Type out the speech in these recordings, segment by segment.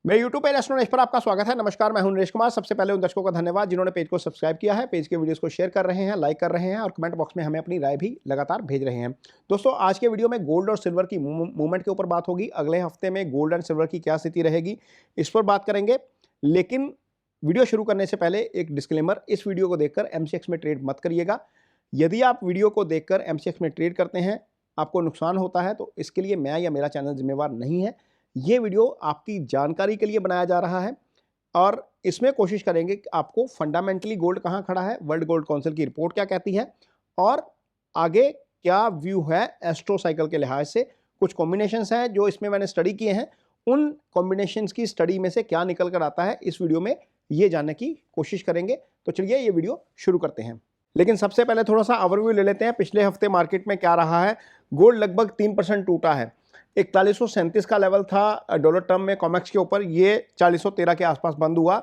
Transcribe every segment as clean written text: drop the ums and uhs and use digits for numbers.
मेरे YouTube page astro Naresh पर आपका स्वागत है। नमस्कार, मैं हूं नरेश कुमार। सबसे पहले उन दर्शकों का धन्यवाद जिन्होंने पेज को सब्सक्राइब किया है, पेज के वीडियोस को शेयर कर रहे हैं, लाइक कर रहे हैं और कमेंट बॉक्स में हमें अपनी राय भी लगातार भेज रहे हैं। दोस्तों, आज के वीडियो में गोल्ड और सिल्वर की मूवमेंट के ऊपर बात होगी। अगले हफ्ते में गोल्ड एंड सिल्वर की क्या स्थिति रहेगी, इस पर बात करेंगे। लेकिन वीडियो शुरू करने से पहले एक डिस्क्लेमर, इस वीडियो को देखकर MCX में ट्रेड मत करिएगा। यदि आप वीडियो को देखकर MCX में ट्रेड करते हैं, आपको नुकसान होता है, तो इसके लिए मैं या मेरा चैनल जिम्मेवार नहीं है। ये वीडियो आपकी जानकारी के लिए बनाया जा रहा है और इसमें कोशिश करेंगे कि आपको फंडामेंटली गोल्ड कहाँ खड़ा है, वर्ल्ड गोल्ड काउंसिल की रिपोर्ट क्या कहती है और आगे क्या व्यू है एस्ट्रो साइकिल के लिहाज से। कुछ कॉम्बिनेशंस हैं जो इसमें मैंने स्टडी किए हैं, उन कॉम्बिनेशंस की स्टडी में से क्या निकल कर आता है इस वीडियो में ये जानने की कोशिश करेंगे। तो चलिए ये वीडियो शुरू करते हैं। लेकिन सबसे पहले थोड़ा सा ओवरव्यू ले लेते हैं। पिछले हफ्ते मार्केट में क्या रहा है। गोल्ड लगभग 3% टूटा है। 4137 का लेवल था डॉलर टर्म में कॉमेक्स के ऊपर, ये 4013 के आसपास बंद हुआ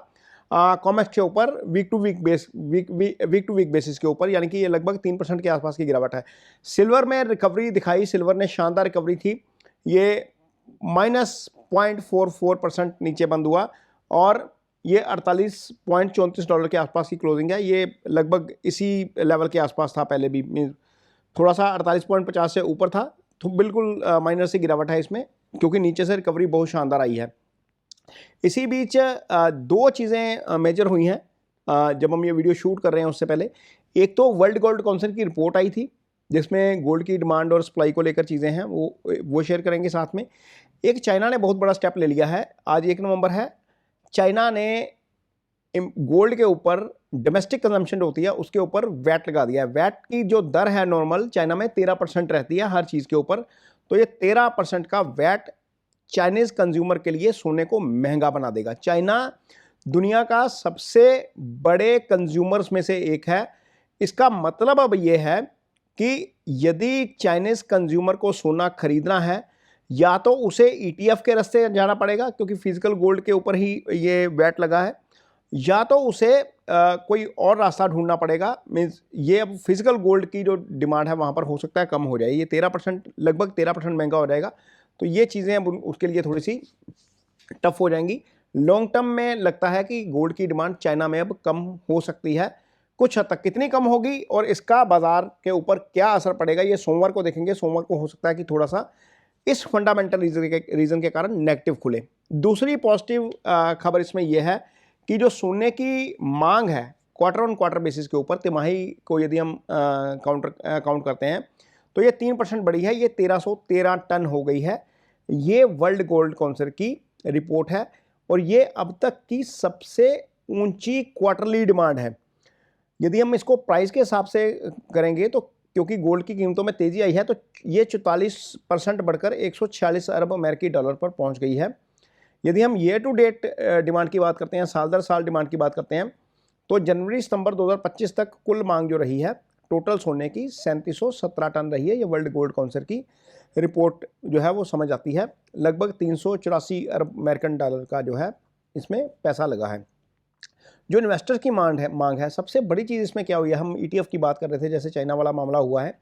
कॉमेक्स के ऊपर वीक टू वीक बेसिस के ऊपर, यानी कि ये लगभग 3% के आसपास की गिरावट है। सिल्वर में रिकवरी दिखाई, सिल्वर ने शानदार रिकवरी थी, ये -0.44% नीचे बंद हुआ और ये $48.34 के आसपास की क्लोजिंग है। ये लगभग इसी लेवल के आसपास था पहले भी, मीन थोड़ा सा 48.50 से ऊपर था, तो बिल्कुल माइनर से गिरावट है इसमें, क्योंकि नीचे से रिकवरी बहुत शानदार आई है। इसी बीच दो चीज़ें मेजर हुई हैं जब हम ये वीडियो शूट कर रहे हैं उससे पहले। एक तो वर्ल्ड गोल्ड काउंसिल की रिपोर्ट आई थी जिसमें गोल्ड की डिमांड और सप्लाई को लेकर चीज़ें हैं, वो शेयर करेंगे साथ में। एक चाइना ने बहुत बड़ा स्टेप ले लिया है। आज 1 नवंबर है। चाइना ने गोल्ड के ऊपर डोमेस्टिक कंजम्पशन होती है उसके ऊपर वैट लगा दिया है। वैट की जो दर है नॉर्मल चाइना में 13% रहती है हर चीज़ के ऊपर, तो ये 13% का वैट चाइनीज़ कंज्यूमर के लिए सोने को महंगा बना देगा। चाइना दुनिया का सबसे बड़े कंज्यूमर्स में से एक है। इसका मतलब अब ये है कि यदि चाइनीज़ कंज्यूमर को सोना खरीदना है, या तो उसे ETF के रास्ते जाना पड़ेगा क्योंकि फिजिकल गोल्ड के ऊपर ही ये वैट लगा है, या तो उसे कोई और रास्ता ढूंढना पड़ेगा। मीन्स ये अब फिजिकल गोल्ड की जो डिमांड है वहाँ पर हो सकता है कम हो जाए, ये 13% लगभग 13% महंगा हो जाएगा। तो ये चीज़ें अब उसके लिए थोड़ी सी टफ हो जाएंगी। लॉन्ग टर्म में लगता है कि गोल्ड की डिमांड चाइना में अब कम हो सकती है कुछ हद तक। कितनी कम होगी और इसका बाजार के ऊपर क्या असर पड़ेगा, ये सोमवार को देखेंगे। सोमवार को हो सकता है कि थोड़ा सा इस फंडामेंटल रीज़न के कारण नेगेटिव खुले। दूसरी पॉजिटिव खबर इसमें यह है कि जो सोने की मांग है क्वार्टर ऑन क्वार्टर बेसिस के ऊपर, तिमाही को यदि हम काउंट करते हैं तो ये 3% बढ़ी है, ये 1313 टन हो गई है। ये वर्ल्ड गोल्ड काउंसिल की रिपोर्ट है और ये अब तक की सबसे ऊंची क्वार्टरली डिमांड है। यदि हम इसको प्राइस के हिसाब से करेंगे तो क्योंकि गोल्ड की कीमतों में तेज़ी आई है, तो ये 44% बढ़कर 146 अरब अमेरिकी डॉलर पर पहुंच गई है। यदि हम ईयर टू डेट डिमांड की बात करते हैं, साल दर साल डिमांड की बात करते हैं, तो जनवरी सितंबर 2025 तक कुल मांग जो रही है टोटल सोने की 3717 टन रही है। ये वर्ल्ड गोल्ड काउंसिल की रिपोर्ट जो है वो समझ आती है। लगभग 384 अरब अमेरिकन डॉलर का जो है इसमें पैसा लगा है। जो इन्वेस्टर्स की मांग है, सबसे बड़ी चीज़ इसमें क्या हुई है, हम ETF की बात कर रहे थे, जैसे चाइना वाला मामला हुआ है,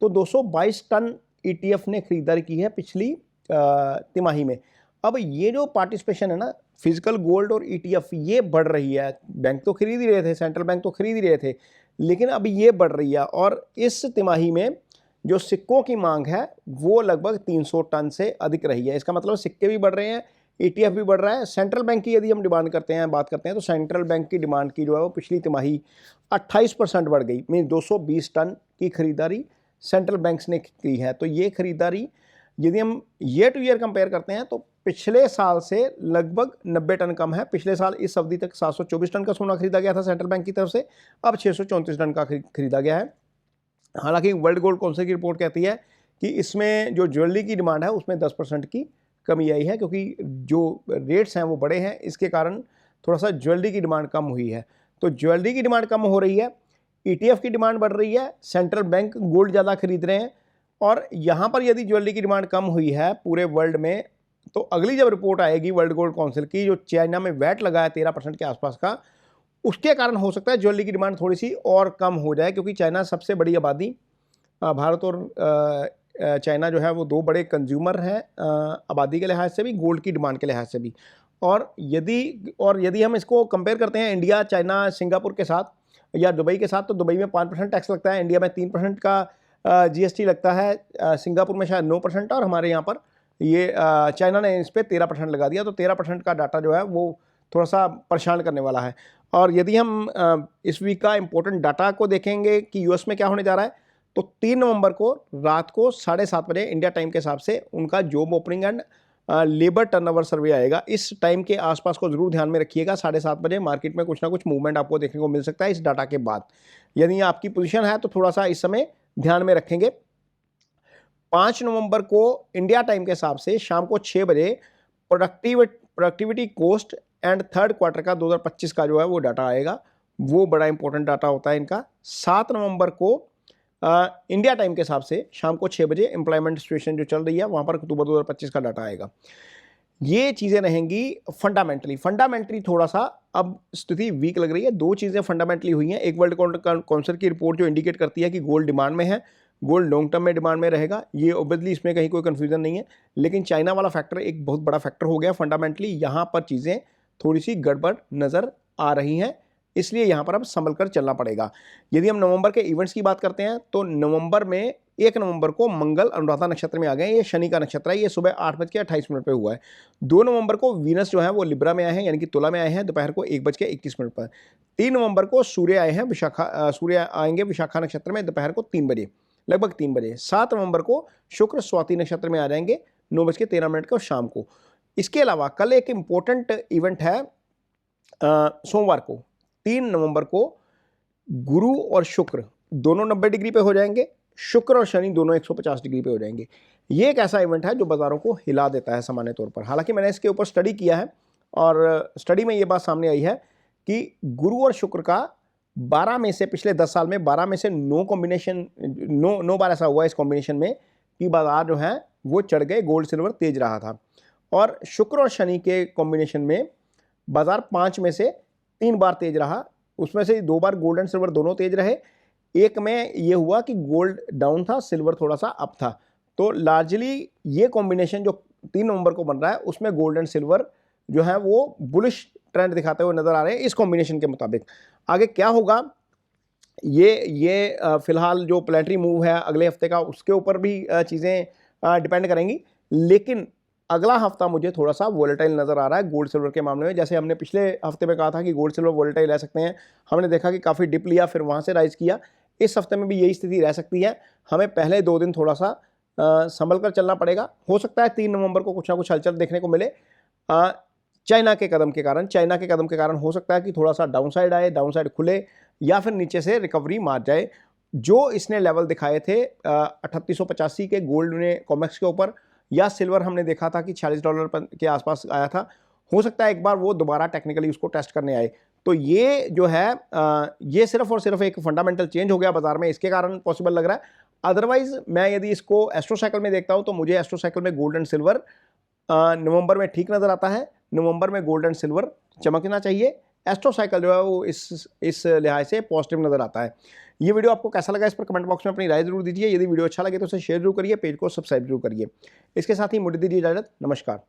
तो 222 टन ETF ने खरीदारी की है पिछली तिमाही में। अब ये जो पार्टिसिपेशन है ना, फिजिकल गोल्ड और ETF, ये बढ़ रही है। बैंक तो खरीद ही रहे थे, सेंट्रल बैंक तो खरीद ही रहे थे, लेकिन अब ये बढ़ रही है और इस तिमाही में जो सिक्कों की मांग है वो लगभग 300 टन से अधिक रही है। इसका मतलब सिक्के भी बढ़ रहे हैं, ETF भी बढ़ रहा है। सेंट्रल बैंक की यदि हम डिमांड करते हैं, बात करते हैं, तो सेंट्रल बैंक की डिमांड की जो है वो पिछली तिमाही 28% बढ़ गई। मीन 220 टन की खरीदारी सेंट्रल बैंक्स ने की है। तो ये खरीदारी यदि हम ईयर टू ईयर कंपेयर करते हैं तो पिछले साल से लगभग 90 टन कम है। पिछले साल इस अवधि तक 724 टन का सोना खरीदा गया था सेंट्रल बैंक की तरफ से, अब 634 टन का खरीदा गया है। हालांकि वर्ल्ड गोल्ड काउंसिल की रिपोर्ट कहती है कि इसमें जो ज्वेलरी की डिमांड है उसमें 10% की कमी आई है, क्योंकि जो रेट्स हैं वो बड़े हैं, इसके कारण थोड़ा सा ज्वेलरी की डिमांड कम हुई है। तो ज्वेलरी की डिमांड कम हो रही है, ETF की डिमांड बढ़ रही है, सेंट्रल बैंक गोल्ड ज़्यादा खरीद रहे हैं। और यहाँ पर यदि ज्वेलरी की डिमांड कम हुई है पूरे वर्ल्ड में, तो अगली जब रिपोर्ट आएगी वर्ल्ड गोल्ड काउंसिल की, जो चाइना में वैट लगा है 13% के आसपास का, उसके कारण हो सकता है ज्वेलरी की डिमांड थोड़ी सी और कम हो जाए, क्योंकि चाइना सबसे बड़ी आबादी, भारत और चाइना जो है वो दो बड़े कंज्यूमर हैं आबादी के लिहाज से भी, गोल्ड की डिमांड के लिहाज से भी। और यदि हम इसको कंपेयर करते हैं इंडिया, चाइना, सिंगापुर के साथ या दुबई के साथ, तो दुबई में 5% टैक्स लगता है, इंडिया में 3% का जीएसटी लगता है, सिंगापुर में शायद 9% और हमारे यहाँ पर ये चाइना ने इस पर 13% लगा दिया। तो 13% का डाटा जो है वो थोड़ा सा परेशान करने वाला है। और यदि हम इस वीक का इम्पोर्टेंट डाटा को देखेंगे कि यूएस में क्या होने जा रहा है, तो 3 नवंबर को रात को 7:30 बजे इंडिया टाइम के हिसाब से उनका job opening and labour turnover survey आएगा। इस टाइम के आसपास को जरूर ध्यान में रखिएगा। 7:30 बजे मार्केट में कुछ ना कुछ मूवमेंट आपको देखने को मिल सकता है इस डाटा के बाद। यदि आपकी पोजीशन है तो थोड़ा सा इस समय ध्यान में रखेंगे। 5 नवंबर को इंडिया टाइम के हिसाब से शाम को 6 बजे productivity cost and third quarter का 2025 का जो है वो डाटा आएगा। वो बड़ा इंपॉर्टेंट डाटा होता है इनका। 7 नवंबर को इंडिया टाइम के हिसाब से शाम को 6 बजे एम्प्लॉयमेंट सिचुएशन जो चल रही है वहाँ पर अक्टूबर 2025 का डाटा आएगा। ये चीज़ें रहेंगी फंडामेंटली थोड़ा सा अब स्थिति वीक लग रही है। 2 चीज़ें फंडामेंटली हुई हैं। एक वर्ल्ड काउंसिल की रिपोर्ट जो इंडिकेट करती है कि गोल्ड डिमांड में है, गोल्ड लॉन्ग टर्म में डिमांड में रहेगा, ये ऑब्वियसली इसमें कहीं कोई कन्फ्यूजन नहीं है। लेकिन चाइना वाला फैक्टर एक बहुत बड़ा फैक्टर हो गया। फंडामेंटली यहाँ पर चीज़ें थोड़ी सी गड़बड़ नज़र आ रही हैं, इसलिए यहाँ पर अब संभल कर चलना पड़ेगा। यदि हम नवंबर के इवेंट्स की बात करते हैं तो नवंबर में 1 नवंबर को मंगल अनुराधा नक्षत्र में आ गए। ये शनि का नक्षत्र है, ये सुबह 8:28 पे हुआ है। 2 नवंबर को वीनस जो है वो लिब्रा में आए हैं, यानी कि तुला में आए हैं दोपहर को 1:21 पर। 3 नवंबर को सूर्य आए हैं सूर्य आएंगे विशाखा नक्षत्र में दोपहर को 3 बजे, लगभग 3 बजे। 7 नवंबर को शुक्र स्वाति नक्षत्र में आ जाएंगे 9:13 को शाम को। इसके अलावा कल एक इम्पोर्टेंट इवेंट है सोमवार को 3 नवंबर को गुरु और शुक्र दोनों 90 डिग्री पे हो जाएंगे, शुक्र और शनि दोनों 150 डिग्री पे हो जाएंगे। ये एक ऐसा इवेंट है जो बाज़ारों को हिला देता है सामान्य तौर पर। हालांकि मैंने इसके ऊपर स्टडी किया है और स्टडी में ये बात सामने आई है कि गुरु और शुक्र का 12 में से पिछले 10 साल में 12 में से 9 बार ऐसा हुआ इस कॉम्बिनेशन में कि बाजार जो है वो चढ़ गए, गोल्ड सिल्वर तेज रहा था। और शुक्र और शनि के कॉम्बिनेशन में बाजार 5 में से 3 बार तेज रहा, उसमें से 2 बार गोल्ड एंड सिल्वर दोनों तेज रहे। एक में ये हुआ कि गोल्ड डाउन था, सिल्वर थोड़ा सा अप था। तो लार्जली ये कॉम्बिनेशन जो 3 नवंबर को बन रहा है उसमें गोल्ड एंड सिल्वर जो है वो बुलिश ट्रेंड दिखाते हुए नजर आ रहे हैं इस कॉम्बिनेशन के मुताबिक। आगे क्या होगा ये फिलहाल जो प्लैनेटरी मूव है अगले हफ्ते का उसके ऊपर भी चीज़ें डिपेंड करेंगी। लेकिन अगला हफ्ता मुझे थोड़ा सा वोलेटाइल नज़र आ रहा है गोल्ड सिल्वर के मामले में। जैसे हमने पिछले हफ्ते में कहा था कि गोल्ड सिल्वर वोलेटाइल रह सकते हैं, हमने देखा कि काफ़ी डिप लिया फिर वहाँ से राइज किया। इस हफ्ते में भी यही स्थिति रह सकती है। हमें पहले 2 दिन थोड़ा सा संभल कर चलना पड़ेगा। हो सकता है 3 नवंबर को कुछ ना कुछ हलचल देखने को मिले चाइना के कदम के कारण हो सकता है कि थोड़ा सा डाउनसाइड आए, डाउनसाइड खुले या फिर नीचे से रिकवरी मार जाए। जो इसने लेवल दिखाए थे 3885 के गोल्ड ने कॉमेक्स के ऊपर, या सिल्वर हमने देखा था कि $46 के आसपास आया था, हो सकता है एक बार वो दोबारा टेक्निकली उसको टेस्ट करने आए। तो ये जो है ये सिर्फ और सिर्फ एक फंडामेंटल चेंज हो गया बाजार में, इसके कारण पॉसिबल लग रहा है। अदरवाइज मैं यदि इसको एस्ट्रो साइकिल में देखता हूँ तो मुझे एस्ट्रो साइकिल में गोल्ड एंड सिल्वर नवंबर में ठीक नज़र आता है। नवंबर में गोल्ड एंड सिल्वर चमकना चाहिए। एस्ट्रो साइकिल जो है वो इस लिहाज से पॉजिटिव नज़र आता है। ये वीडियो आपको कैसा लगा इस पर कमेंट बॉक्स में अपनी राय जरूर दीजिए। यदि वीडियो अच्छा लगे तो उसे शेयर जरूर करिए, पेज को सब्सक्राइब जरूर करिए। इसके साथ ही मुझे दीजिए इजाजत। नमस्कार।